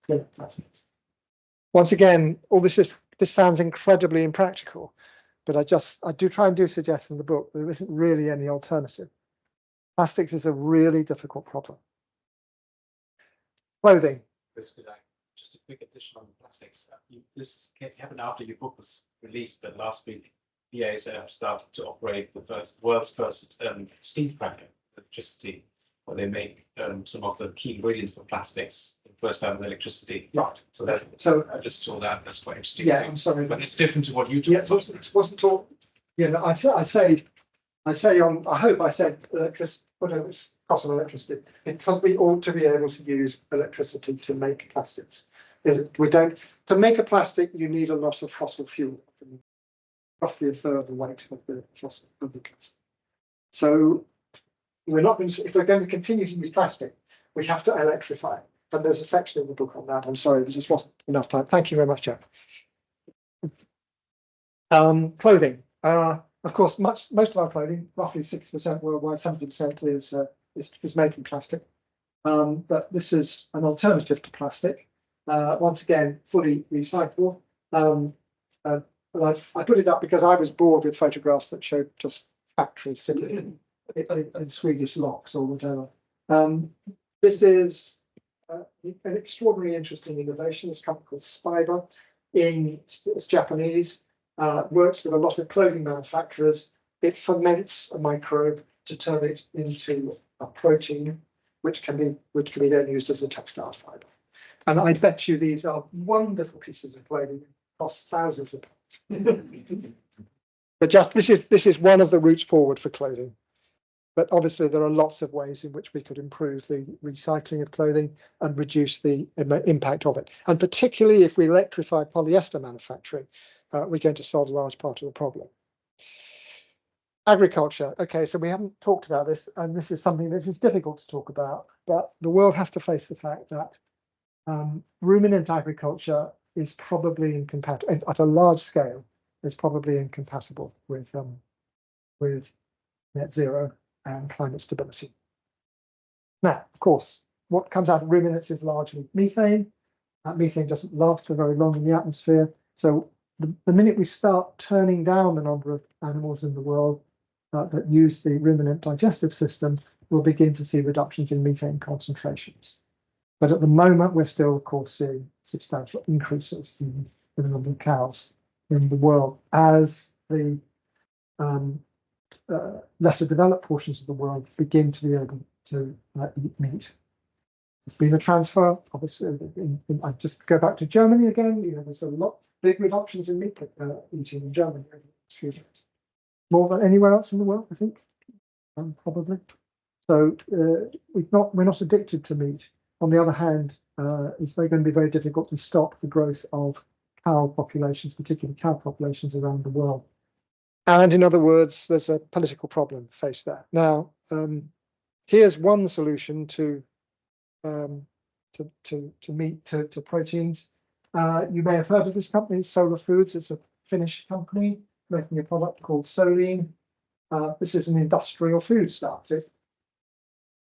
clear plastics. Once again, all this sounds incredibly impractical, but I do try and suggest in the book there isn't really any alternative. Plastics is a really difficult problem. Clothing. Just a quick addition on plastics. This happened after your book was released, but last week BASF started to operate the world's first steam cracker electricity, where they make some of the key ingredients for plastics the first time with electricity. Right. So I just saw that. That's quite interesting. Yeah, too. I'm sorry, But it's different to what you yeah, talked about. it wasn't all. Yeah, no, I hope I said electricity, whatever it's possible electricity, because we ought to be able to use electricity to make plastics. To make a plastic, you need a lot of fossil fuel, roughly a third the weight of the plastic. So we're not going to, if we're going to continue to use plastic, we have to electrify. And there's a section in the book on that. I'm sorry, there just wasn't enough time. Thank you very much, Jack. Clothing. Of course, most of our clothing, roughly 60% worldwide, 70% is made from plastic. But this is an alternative to plastic. Once again, fully recyclable. I put it up because I was bored with photographs that showed just factories sitting in Swedish locks or whatever. This is an extraordinarily interesting innovation. It's a company called Spiber. It's Japanese. Works with a lot of clothing manufacturers. It ferments a microbe to turn it into a protein, which can be then used as a textile fiber. And I bet you these are wonderful pieces of clothing, cost thousands of pounds. But just this is one of the routes forward for clothing. But obviously there are lots of ways in which we could improve the recycling of clothing and reduce the impact of it. And particularly if we electrify polyester manufacturing, we're going to solve a large part of the problem. Agriculture. Okay, so we haven't talked about this, and this is something that is difficult to talk about, but the world has to face the fact that ruminant agriculture is probably incompatible at a large scale. Is probably incompatible with net zero and climate stability. Now, of course, what comes out of ruminants is largely methane. Methane doesn't last for very long in the atmosphere. So the minute we start turning down the number of animals in the world that use the ruminant digestive system, we'll begin to see reductions in methane concentrations. But at the moment, we're still, of course, seeing substantial increases in the number of cows in the world as the lesser developed portions of the world begin to be able to eat meat. There's been a transfer, obviously. I just go back to Germany again. You know, there's a lot big reductions in meat eating in Germany over the next few years, more than anywhere else in the world, I think, probably. So we're not addicted to meat. On the other hand, it's going to be very difficult to stop the growth of cow populations, particularly cow populations around the world. And in other words, there's a political problem faced there. Now, here's one solution to proteins. You may have heard of this company, Solar Foods. It's a Finnish company making a product called Soline. This is an industrial food stuff. It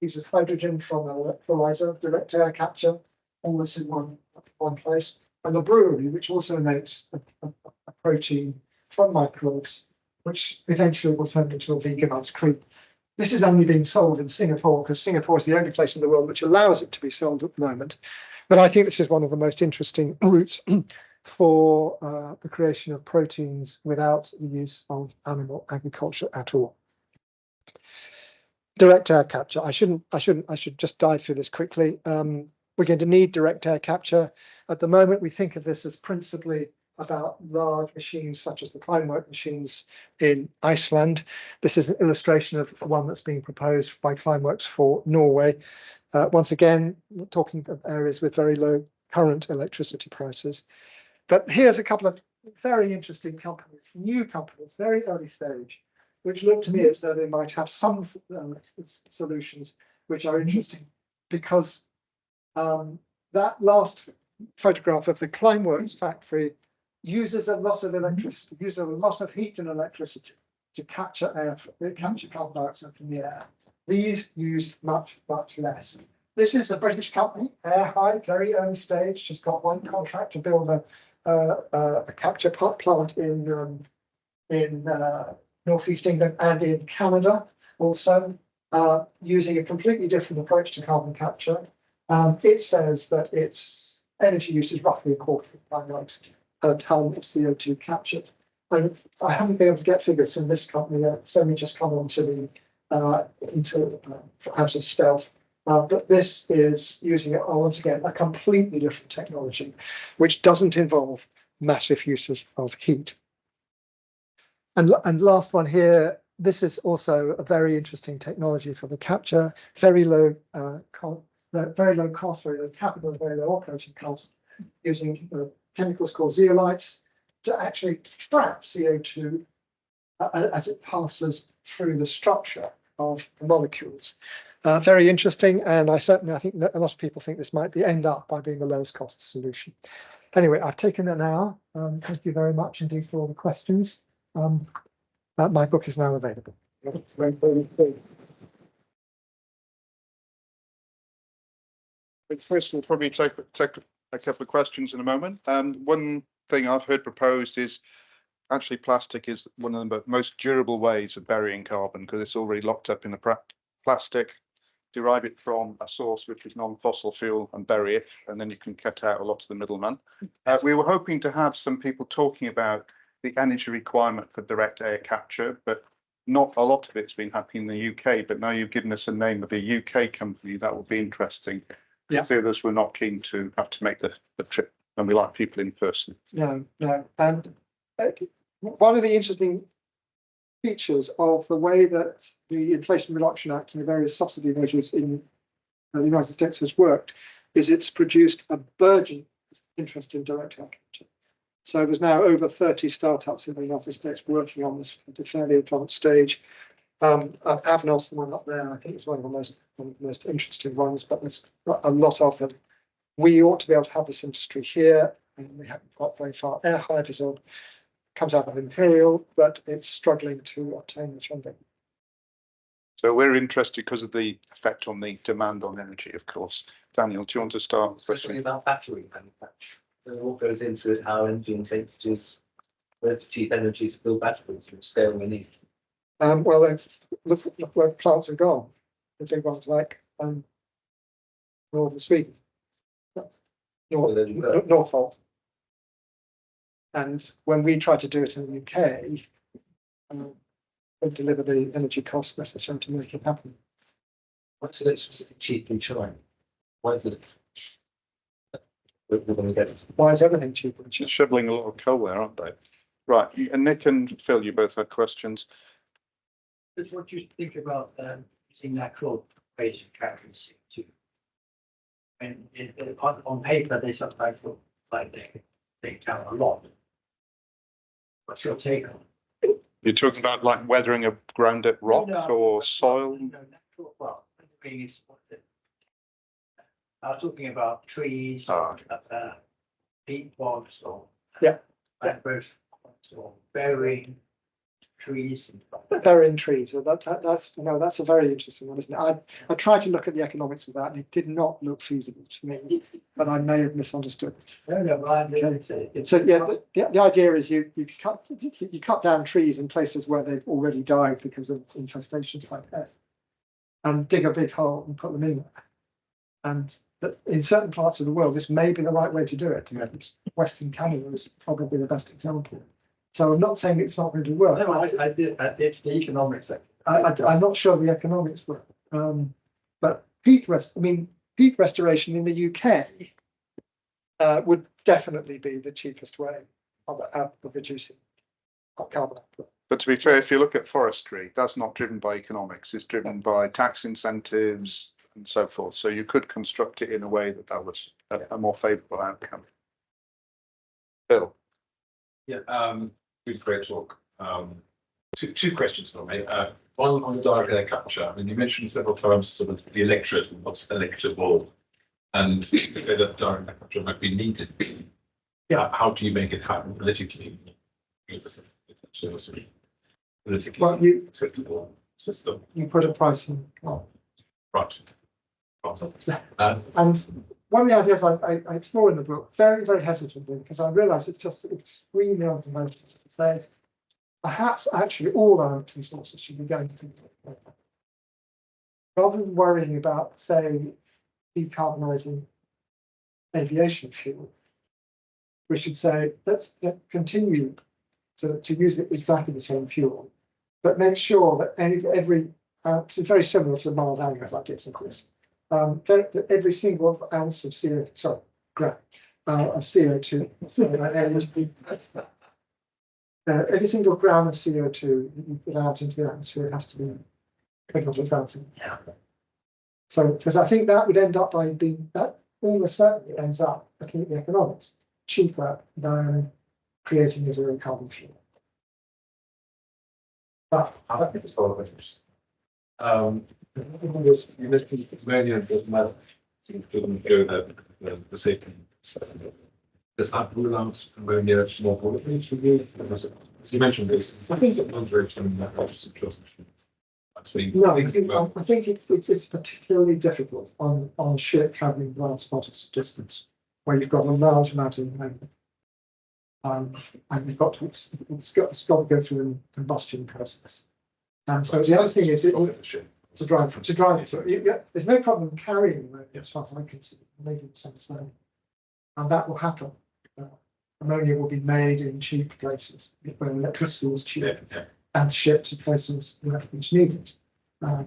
uses hydrogen from an electrolyzer, direct air capture, all this in one place. And a brewery, which also makes a protein from microbes, which eventually will turn into a vegan ice cream. This is only being sold in Singapore because Singapore is the only place in the world which allows it to be sold at the moment. But I think this is one of the most interesting routes for the creation of proteins without the use of animal agriculture at all. Direct air capture. I should just dive through this quickly. We're going to need direct air capture. At the moment, we think of this as principally about large machines such as the Climework machines in Iceland. This is an illustration of one that's being proposed by Climeworks for Norway. Once again, we're talking of areas with very low current electricity prices. But here's a couple of very interesting companies, new companies, very early stage, which look to me as though they might have some solutions which are interesting, because that last photograph of the Climeworks factory uses a lot of electricity, uses a lot of heat and electricity to capture carbon dioxide from the air. These use much less. This is a British company, Airhigh, very early stage, just got one contract to build a capture plant in Northeast England and in Canada, also using a completely different approach to carbon capture. It says that its energy use is roughly a quarter of Climeworks per ton of CO2 captured. And I haven't been able to get figures from this company yet. It's only just come onto out of stealth. But this is using, once again, a completely different technology, which doesn't involve massive uses of heat. And last one here, this is also a very interesting technology for the capture, very low cost, very low capital, very low operating cost, using chemicals called zeolites to actually trap CO2 as it passes through the structure of the molecules. Very interesting, and I think that a lot of people think this might end up by being the lowest cost solution. Anyway, I've taken an hour. Thank you very much indeed for all the questions. My book is now available. Chris will probably take a couple of questions in a moment. One thing I've heard proposed is actually plastic is one of the most durable ways of burying carbon because it's already locked up in a plastic. Derive it from a source which is non-fossil fuel and bury it, and then you can cut out a lot of the middleman. We were hoping to have some people talking about the energy requirement for direct air capture, but not a lot of it's been happening in the UK. But now you've given us a name of a UK company, that would be interesting. Yeah. The others were not keen to have to make the trip, and we like people in person. No. And one of the interesting features of the way that the Inflation Reduction Act and the various subsidy measures in the United States has worked is it's produced a burgeoning interest in direct air capture. So there's now over 30 startups in the United States working on this at a fairly advanced stage. Avnos, the one up there, I think is one of the most interesting ones, but there's a lot of them. We ought to be able to have this industry here, and we haven't got very far. Air Hydrazone comes out of Imperial, but it's struggling to obtain the funding. So we're interested because of the effect on the demand on energy, of course. Daniel, do you want to start? Especially about battery manufacture. It all goes into it, how energy intensive is, where cheap energy to build batteries and scale we need. Well, look where plants have gone. The big ones like northern Sweden, Norfolk. And when we try to do it in the UK, we deliver the energy costs necessary to make it happen. Why is it cheap in China? Why is it? We're going to get it. Why is everything cheaper? They're shoveling a lot of coal there, aren't they? Right, and Nick and Phil, you both had questions. Just what you think about using natural ways of capturing CO2. And on paper, they sometimes look like they tell a lot. What's your take on it? You're talking about like weathering of ground up rock or soil? No, natural, well, I was talking about trees, peat bogs, or mangroves, or burying trees. Burying trees. So that's a very interesting one, isn't it? I tried to look at the economics of that, and it did not look feasible to me, but I may have misunderstood it. So yeah, the idea is you cut down trees in places where they've already died because of infestations by pests, and dig a big hole and put them in there. And in certain parts of the world, this may be the right way to do it. Western Canada is probably the best example. So I'm not saying it's not going to work. No, I did. It's the economics. I'm not sure the economics work. But peat restoration in the UK would definitely be the cheapest way of reducing carbon output. But to be fair, if you look at forestry, that's not driven by economics. It's driven by tax incentives and so forth. So you could construct it in a way that was a more favourable outcome. Bill. Yeah, great talk. Two questions for me. One on the direct air capture. I mean, you mentioned several times sort of the electorate and what's electable, and that direct air capture might be needed. Yeah. How do you make it happen politically? Well, you acceptable system. You put a price in. Oh. Right. And one of the ideas I explore in the book, very, very hesitantly, because I realise it's just extremely unconventional to say, perhaps actually all our open sources should be going to people. Rather than worrying about, say, decarbonising aviation fuel, we should say, let's continue to use exactly the same fuel, but make sure that every it's very similar to Mars Angus, like it's of course. That every single ounce of CO2, gram of CO2, every single gram of CO2 that you put out into the atmosphere has to be equivalent to bouncing. So, because I think that would end up by being that almost certainly ends up looking at the economics cheaper than creating a zero carbon fuel. But I think it's all of it. You mentioned ammonia doesn't matter. You couldn't go the safety. Does that rule out ammonia more broadly for you? as you mentioned, this, I think it runs very from that purchase transmission. That's been. No, I think it's particularly difficult on ship travelling large spots distance, where you've got a large amount of movement. And you've got to, it's got to go through a combustion process. And so the other thing is to drive it. Yeah, there's no problem carrying it as far as I can see, maybe misunderstanding. And that will happen. Ammonia will be made in cheap places where electricity is cheap, and shipped to places where it's needed.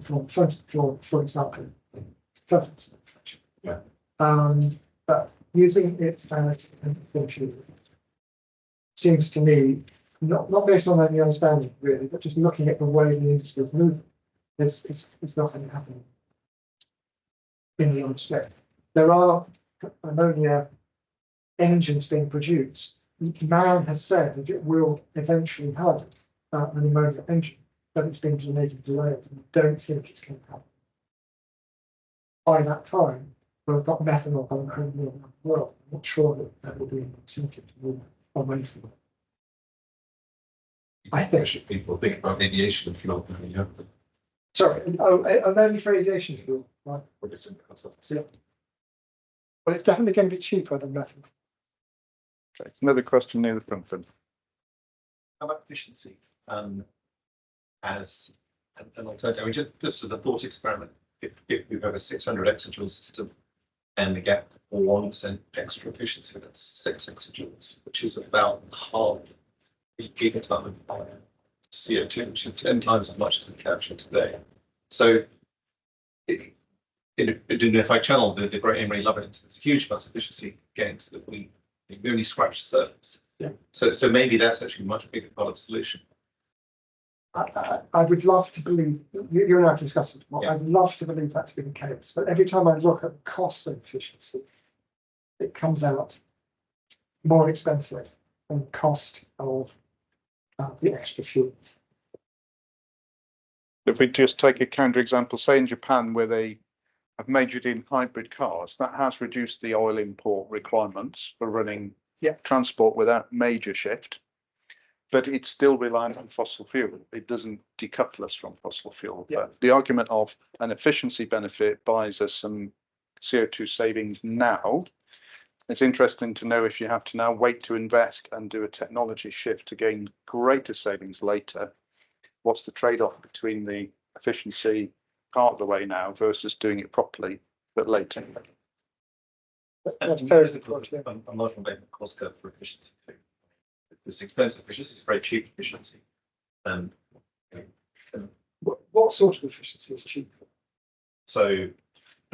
For example, fertilizer. Yeah. But using it as fuel seems to me not based on any understanding really, but just looking at the way the industry is moving, it's not going to happen in the respect. There are ammonia engines being produced. Man has said that it will eventually have an ammonia engine, but it's been delayed. I don't think it's going to happen. By that time, we've got methanol going around the world. I'm not sure that will be an incentive to move away from it. I think people think about aviation fuel. Sorry, only for aviation fuel, right? Yeah. But it's definitely going to be cheaper than methanol. Okay, another question near the front then. How about efficiency? As an alternative, I mean, just as a thought experiment, if we have a 600 exajoule system and we get 1% extra efficiency, that's 6 exajoules, which is about half a gigaton of CO2, which is 10 times as much as we capture today. So if I channel the great Emery Lovett, it's a huge amount of efficiency gains that we only scratch the surface. Yeah. So maybe that's actually a much bigger part of the solution. I would love to believe, you and I have discussed it, Yeah. I'd love to believe that to be the case, but every time I look at cost of efficiency, it comes out more expensive than the cost of the extra fuel. If we just take a counter example, say in Japan, where they have majored in hybrid cars, that has reduced the oil import requirements for running transport without major shift, but it's still reliant on fossil fuel. It doesn't decouple us from fossil fuel. Yeah. But the argument of an efficiency benefit buys us some CO2 savings now. It's interesting to know if you have to now wait to invest and do a technology shift to gain greater savings later, what's the trade-off between the efficiency part of the way now versus doing it properly but later? That's very important. Yeah. I'm not going to make a cost curve for efficiency. It's expensive efficiency, it's very cheap efficiency. What sort of efficiency is cheap? So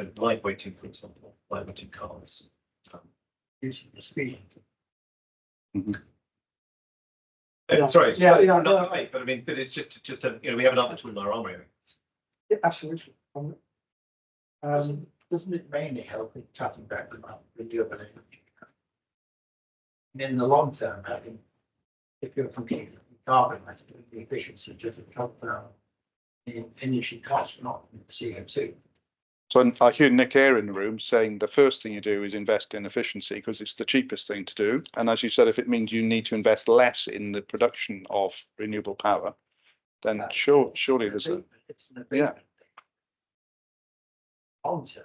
lightweighting, for example, lightweighting cars. Using the speed. Sorry, Yeah, another debate, but I mean, but it's just a, we have another tool in our armory. Yeah, absolutely. Doesn't it mainly help in cutting back the amount of renewable energy? And in the long term, if you're completely decarbonized, the efficiency just cut down the energy costs, not the CO2. So I hear Nick Eyre in the room saying the first thing you do is invest in efficiency because it's the cheapest thing to do. And as you said, if it means you need to invest less in the production of renewable power, then surely there's a yeah. Long term,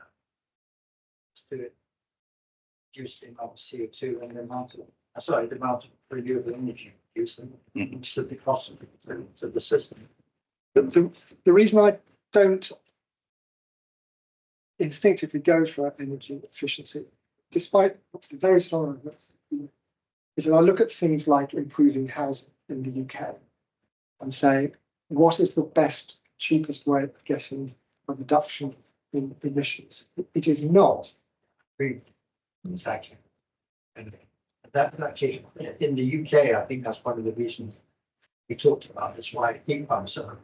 to it, reducing of CO2 and the amount of renewable energy using to the cost of the system. The reason I don't instinctively go for energy efficiency, despite the very strong arguments, is that I look at things like improving housing in the UK and say, what is the best, cheapest way of getting a reduction in emissions? It is not. Exactly. And that actually, in the UK, I think that's one of the reasons we talked about this, why heat pumps are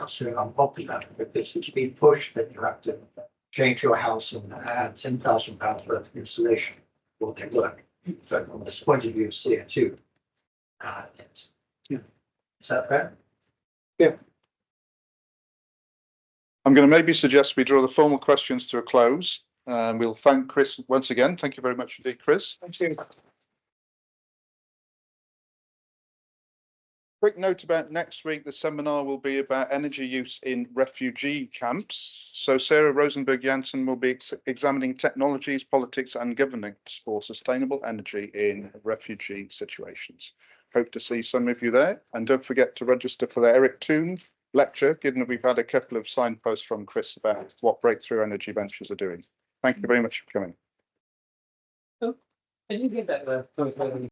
so unpopular, because it's been pushed that you have to change your house and add £10,000 worth of insulation before they work. But from this point of view of CO2, is that fair? Yeah. I'm going to maybe suggest we draw the formal questions to a close. And we'll thank Chris once again. Thank you very much indeed, Chris. Thank you. quick note about next week. The seminar will be about energy use in refugee camps. So Sarah Rosenberg Janssen will be examining technologies, politics and governance for sustainable energy in refugee situations. Hope to see some of you there. And don't forget to register for the Eric Toon lecture, given that we've had a couple of signposts from Chris about what Breakthrough Energy Ventures are doing. Thank you very much for coming. Can you get that